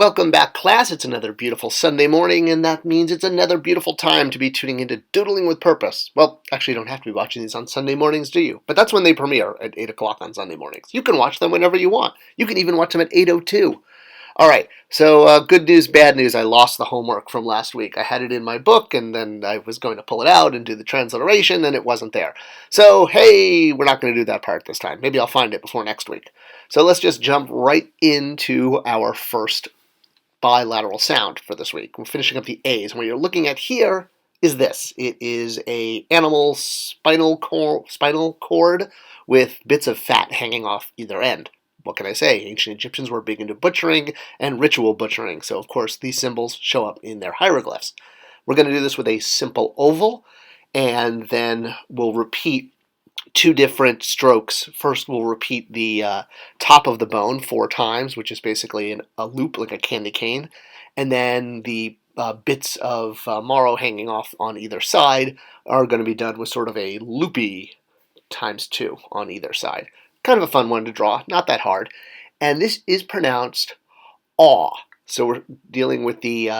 Welcome back, class. It's another beautiful Sunday morning, and that means it's another beautiful time to be tuning into Doodling with Purpose. Well, actually, you don't have to be watching these on Sunday mornings, do you? But that's when they premiere, at 8 o'clock on Sunday mornings. You can watch them whenever you want. You can even watch them at 8:02. All right, so good news, bad news. I lost the homework from last week. I had it in my book, and then I was going to pull it out and do the transliteration, and it wasn't there. So, hey, we're not going to do that part this time. Maybe I'll find it before next week. So let's just jump right into our first bilateral sound for this week. We're finishing up the A's. And what you're looking at here is this. It is a animal spinal cord with bits of fat hanging off either end. What can I say? Ancient Egyptians were big into butchering and ritual butchering, so of course these symbols show up in their hieroglyphs. We're going to do this with a simple oval, and then we'll repeat two different strokes. First, we'll repeat the top of the bone 4 times, which is basically a loop like a candy cane, and then the bits of marrow hanging off on either side are going to be done with sort of a loopy times 2 on either side. Kind of a fun one to draw, not that hard. And this is pronounced aw. So we're dealing with the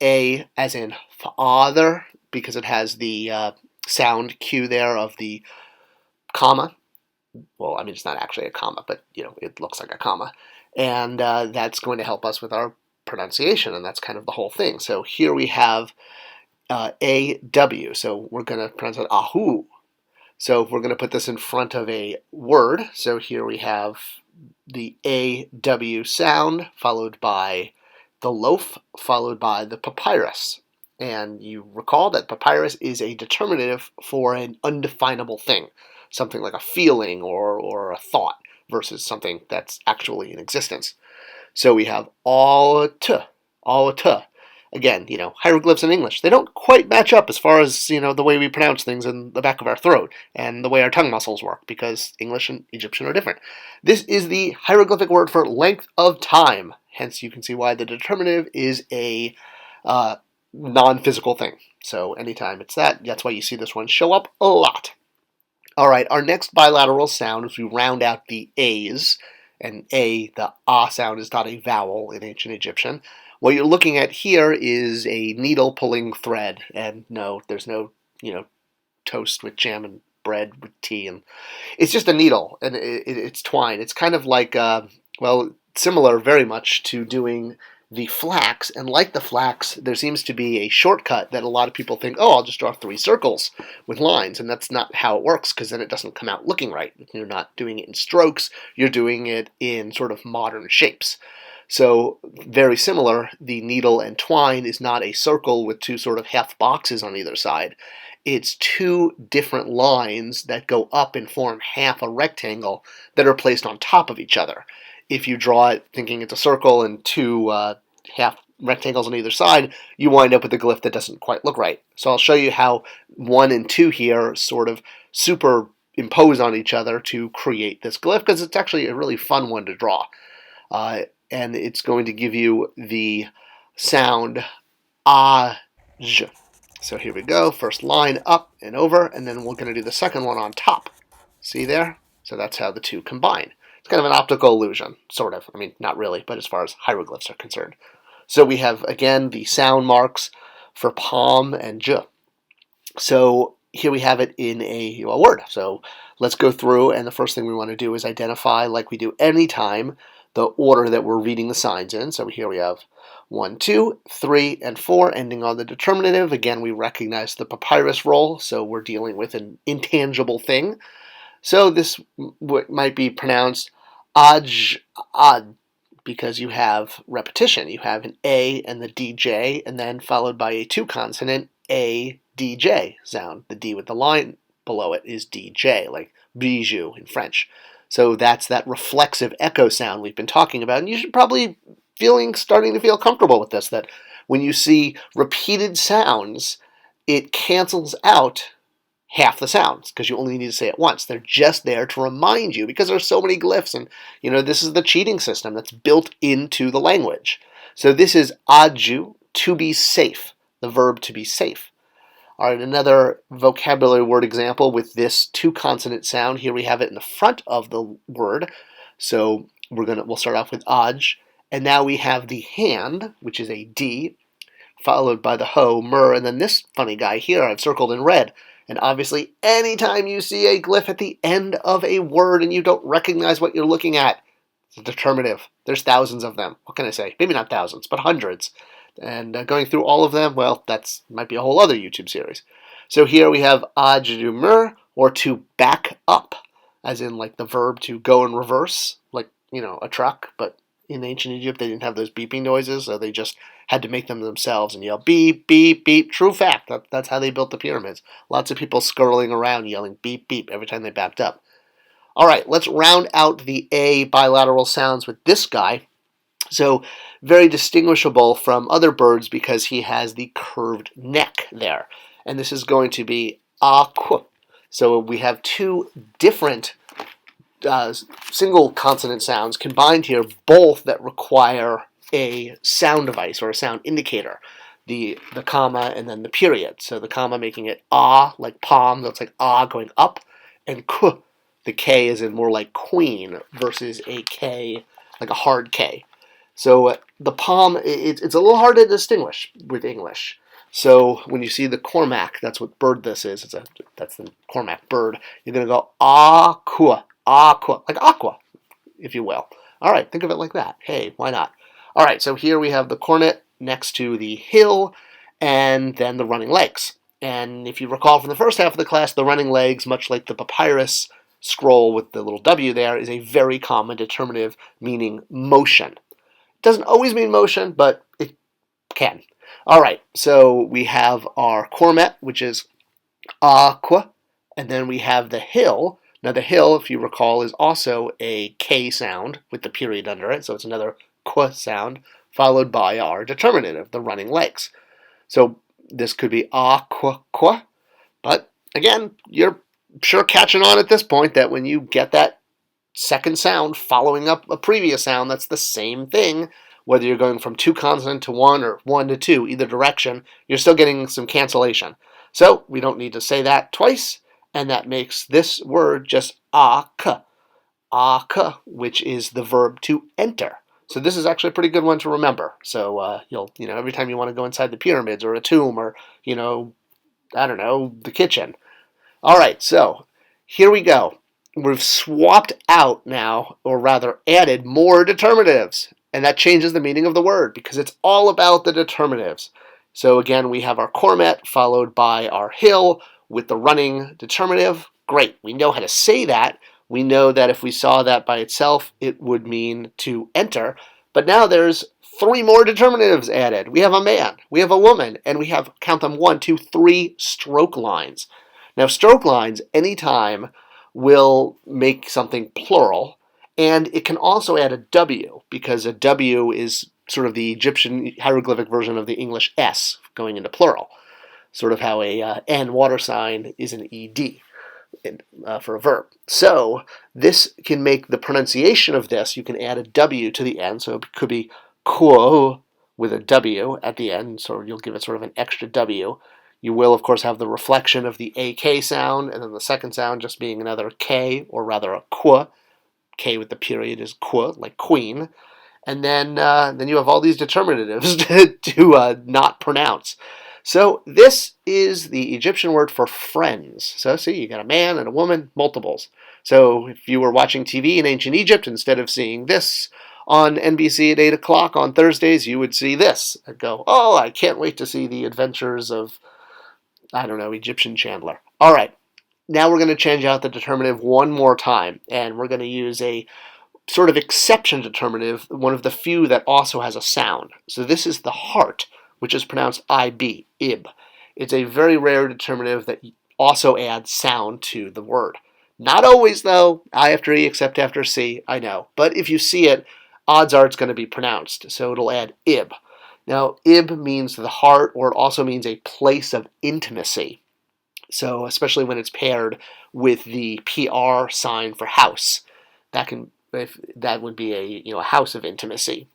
A as in father, because it has the sound cue there of the comma. Well, I mean, it's not actually a comma, but, it looks like a comma. And that's going to help us with our pronunciation, and that's kind of the whole thing. So here we have A-W. So we're going to pronounce it ahu. So if we're going to put this in front of a word, so here we have the A-W sound, followed by the loaf, followed by the papyrus. And you recall that papyrus is a determinative for an undefinable thing, something like a feeling or a thought, versus something that's actually in existence. So we have all to. Again, hieroglyphs in English, they don't quite match up as far as, the way we pronounce things in the back of our throat and the way our tongue muscles work, because English and Egyptian are different. This is the hieroglyphic word for length of time. Hence, you can see why the determinative is a non-physical thing. So anytime it's that's why you see this one show up a lot. All right, our next bilateral sound is we round out the A's, and the ah sound is not a vowel in ancient Egyptian. What you're looking at here is a needle pulling thread, and no, there's no, toast with jam and bread with tea, and it's just a needle, and it's twine. It's kind of like, similar very much to doing the flax, and like the flax, there seems to be a shortcut that a lot of people think, I'll just draw 3 circles with lines, and that's not how it works, because then it doesn't come out looking right. You're not doing it in strokes, you're doing it in sort of modern shapes. So, very similar, the needle and twine is not a circle with 2 sort of half boxes on either side. It's 2 different lines that go up and form half a rectangle that are placed on top of each other. If you draw it thinking it's a circle and 2 half rectangles on either side, you wind up with a glyph that doesn't quite look right. So I'll show you how 1 and 2 here sort of superimpose on each other to create this glyph, because it's actually a really fun one to draw. And it's going to give you the sound aj. So here we go, first line up and over, and then we're going to do the second one on top. See there? So that's how the 2 combine. It's kind of an optical illusion, sort of. I mean, not really, but as far as hieroglyphs are concerned. So we have, again, the sound marks for palm and j. So here we have it in a word. So let's go through, and the first thing we want to do is identify, like we do any time, the order that we're reading the signs in. So here we have 1, 2, 3, and 4, ending on the determinative. Again, we recognize the papyrus roll, so we're dealing with an intangible thing. So this might be pronounced aj, ad, because you have repetition. You have an A and the DJ, and then followed by a 2 consonant A, DJ sound. The D with the line below it is DJ, like bijou in French. So that's that reflexive echo sound we've been talking about, and you should probably starting to feel comfortable with this, that when you see repeated sounds, it cancels out half the sounds, because you only need to say it once. They're just there to remind you, because there's so many glyphs, and this is the cheating system that's built into the language. So this is aju, to be safe, the verb to be safe. All right, another vocabulary word example with this 2 consonant sound. Here we have it in the front of the word. So we'll start off with aj, And now we have the hand, which is a D, followed by the ho, mer, and then this funny guy here I've circled in red. And obviously, anytime you see a glyph at the end of a word and you don't recognize what you're looking at, it's a determinative. There's thousands of them. What can I say? Maybe not thousands, but hundreds. And going through all of them, well, that's might be a whole other YouTube series. So here we have ajdumer, or to back up, as in like the verb to go in reverse, like, a truck. But in ancient Egypt, they didn't have those beeping noises, so they just had to make them themselves and yell beep, beep, beep. True fact. That's how they built the pyramids. Lots of people scurrying around yelling beep, beep every time they backed up. All right, let's round out the A bilateral sounds with this guy. So very distinguishable from other birds because he has the curved neck there. And this is going to be aqu. So we have two different single consonant sounds combined here, both that require a sound device or a sound indicator. The comma and then the period. So the comma making it ah, like palm, that's like ah going up, and k, the K is in more like queen versus a K, like a hard K. So the palm, it's a little hard to distinguish with English. So when you see the cormac, that's what bird this is. That's the cormac bird. You're going to go aqua, like aqua, if you will. All right, think of it like that. Hey, why not? All right, so here we have the cornet next to the hill, and then the running legs. And if you recall from the first half of the class, the running legs, much like the papyrus scroll with the little W there, is a very common determinative meaning motion. It doesn't always mean motion, but it can. All right, so we have our cormet, which is aqua, and then we have the hill. Now the hill, if you recall, is also a K sound with the period under it, so it's another qu sound, followed by our determinative, the running legs. So this could be aqua, but again, you're sure catching on at this point that when you get that second sound following up a previous sound, that's the same thing. Whether you're going from two consonant to one or one to two, either direction, you're still getting some cancellation. So we don't need to say that twice, and that makes this word just ak, which is the verb to enter. So this is actually a pretty good one to remember. So you'll, every time you want to go inside the pyramids or a tomb or, I don't know, the kitchen. All right, so here we go. We've swapped out now, or rather added more determinatives. And that changes the meaning of the word because it's all about the determinatives. So again, we have our cormet followed by our hill with the running determinative. Great, we know how to say that. We know that if we saw that by itself, it would mean to enter. But now there's three more determinatives added. We have a man, we have a woman, and we have, count them, 1, 2, 3 stroke lines. Now stroke lines, anytime, will make something plural. And it can also add a W, because a W is sort of the Egyptian hieroglyphic version of the English S, going into plural. Sort of how a N water sign is an ED for a verb. So this can make the pronunciation of this, you can add a W to the end, so it could be quo with a W at the end, so you'll give it sort of an extra W. You will, of course, have the reflection of the AK sound, and then the second sound just being another K, or rather a qu. K with the period is qu, like queen. And then you have all these determinatives to not pronounce. So this is the Egyptian word for friends. So see, you got a man and a woman, multiples. So if you were watching TV in ancient Egypt, instead of seeing this on NBC at 8 o'clock on Thursdays, you would see this and go, oh, I can't wait to see the adventures of, I don't know, Egyptian Chandler. All right. Now we're going to change out the determinative one more time, and we're going to use a sort of exception determinative, one of the few that also has a sound. So this is the heart, which is pronounced IB, ib. It's a very rare determinative that also adds sound to the word. Not always, though. I after E, except after C, I know. But if you see it, odds are it's going to be pronounced, so it'll add ib. Now, ib means the heart, or it also means a place of intimacy. So especially when it's paired with the PR sign for house, that would be a house of intimacy.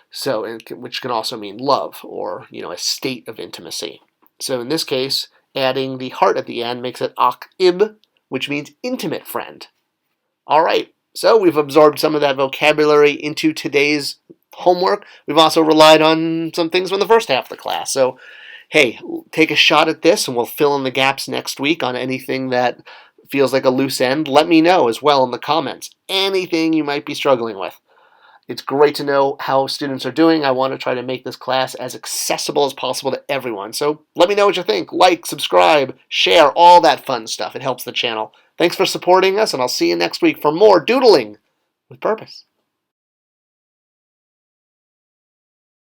So which can also mean love or a state of intimacy. So in this case, adding the heart at the end makes it ak-ib, which means intimate friend. All right, so we've absorbed some of that vocabulary into today's homework. We've also relied on some things from the first half of the class. So, hey, take a shot at this, and we'll fill in the gaps next week on anything that feels like a loose end. Let me know as well in the comments. Anything you might be struggling with. It's great to know how students are doing. I want to try to make this class as accessible as possible to everyone. So let me know what you think. Like, subscribe, share, all that fun stuff. It helps the channel. Thanks for supporting us, and I'll see you next week for more Doodling with Purpose.